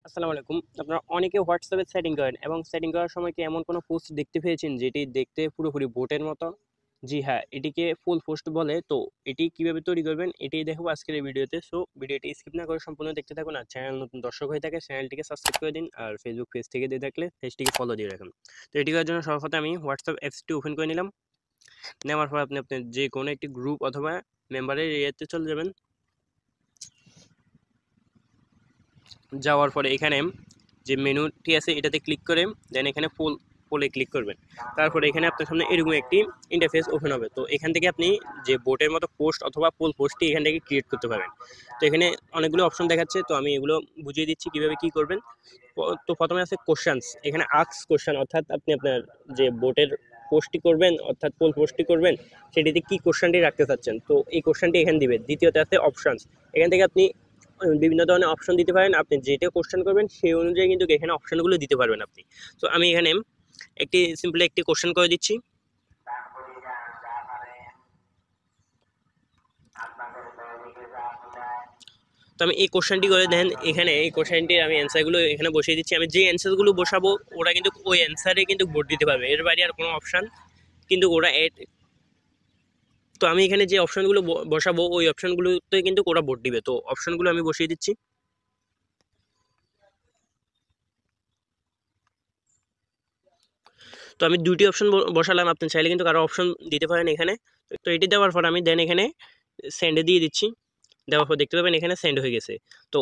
আসসালামু আলাইকুম। আপনারা অনেকে হোয়াটসঅ্যাপে সেটিং করেন এবং সেটিং করার সময় কি এমন কোনো পোস্ট দেখতে পেয়েছেন যেটি দেখতে পুরোপুরি বোটের মতো? জি হ্যাঁ, এটিকে ফুল পোস্ট বলে। তো এটি কিভাবে তৈরি করবেন এটাই দেখাবো আজকের এই ভিডিওতে। সো ভিডিওটি স্কিপ না করে সম্পূর্ণ দেখতে থাকুন। আর চ্যানেল নতুন দর্শক হয়ে থাকে চ্যানেলটিকে সাবস্ক্রাইব করে দিন। আর ফেসবুক পেজ থেকে দিয়ে থাকলে পেজটিকে ফলো দিয়ে রাখুন। তো এটি করার জন্য সর্বপ্রথম আমি হোয়াটসঅ্যাপ অ্যাপসটি ওপেন করে নিলাম। নেওয়ার পর আপনি আপনার যে কোনো একটি গ্রুপ অথবা মেম্বারের এরিয়াতে চলে যাবেন। যাওয়ার পরে এখানে যে মেনুটি আছে এটাতে ক্লিক করে দেন এখানে পোলে ক্লিক করবেন। তারপরে এখানে আপনার সামনে এরকম একটি ইন্টারফেস ওপেন হবে। তো এখান থেকে আপনি যে বোটের মতো পোস্ট অথবা পোল পোস্টটি এখান থেকে ক্রিয়েট করতে পারবেন। তো এখানে অনেকগুলো অপশন দেখাচ্ছে, তো আমি এগুলো বুঝিয়ে দিচ্ছি কিভাবে কি করবেন। তো প্রথমে আছে কোশ্চেন্স। এখানে আস্ক কোশ্চেন, অর্থাৎ আপনি আপনার যে বোটের পোস্টটি করবেন অর্থাৎ পোল পোস্টটি করবেন সেটিতে কি কোশ্চেনটি রাখতে চাচ্ছেন, তো এই কোশ্চেনটি এখানে দিবেন। দ্বিতীয়তে আছে অপশনস। এখান থেকে আপনি বিভিন্ন ধরনের অপশন দিতে পারেন। আপনি যেটা কোশ্চেন করবেন সেই অনুযায়ী কিন্তু এখানে অপশনগুলো দিতে পারবেন আপনি। তো আমি এখানে সিম্পলি একটি কোশ্চেন করে দিচ্ছি। তো আমি এই কোশ্চেনটি করে দেন এখানে এই কোশ্চেনটির আমি অ্যান্সারগুলো এখানে বসিয়ে দিচ্ছি। আমি যে অ্যান্সারগুলো বসাবো ওরা কিন্তু ওই অ্যান্সারে কিন্তু ভোট দিতে পারবে, এর বাইরে আর কোনো অপশন কিন্তু ওরা এড। তো আমি এখানে যে অপশনগুলো বসাবো ওই অপশনগুলোতে কিন্তু ওরা ভোট দিবে। তো অপশনগুলো আমি বসিয়ে দিচ্ছি। তো আমি দুটি অপশন বসালাম, আপনি চাইলে কিন্তু কারো অপশন দিতে পারেন এখানে। তো এটি দেওয়ার পর আমি দেন এখানে সেন্ডে দিয়ে দিচ্ছি। দেওয়ার পর দেখতে পাবেন এখানে সেন্ড হয়ে গেছে। তো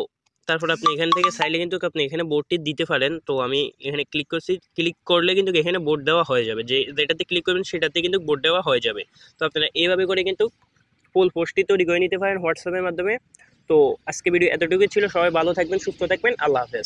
তারপর আপনি এখান থেকে চাইলে কিন্তু আপনি এখানে বোর্ডটি দিতে পারেন। তো আমি এখানে ক্লিক করছি, ক্লিক করলে কিন্তু এখানে বোর্ড দেওয়া হয়ে যাবে। যেটাতে ক্লিক করবেন সেটাতে কিন্তু বোর্ড দেওয়া হয়ে যাবে। তো আপনারা এইভাবে করে কিন্তু ফুল পোস্টটি তৈরি করে নিতে পারেন হোয়াটসঅ্যাপের মাধ্যমে। তো আজকে ভিডিও এতটুকুই ছিল। সবাই ভালো থাকবেন, সুস্থ থাকবেন। আল্লাহ হাফেজ।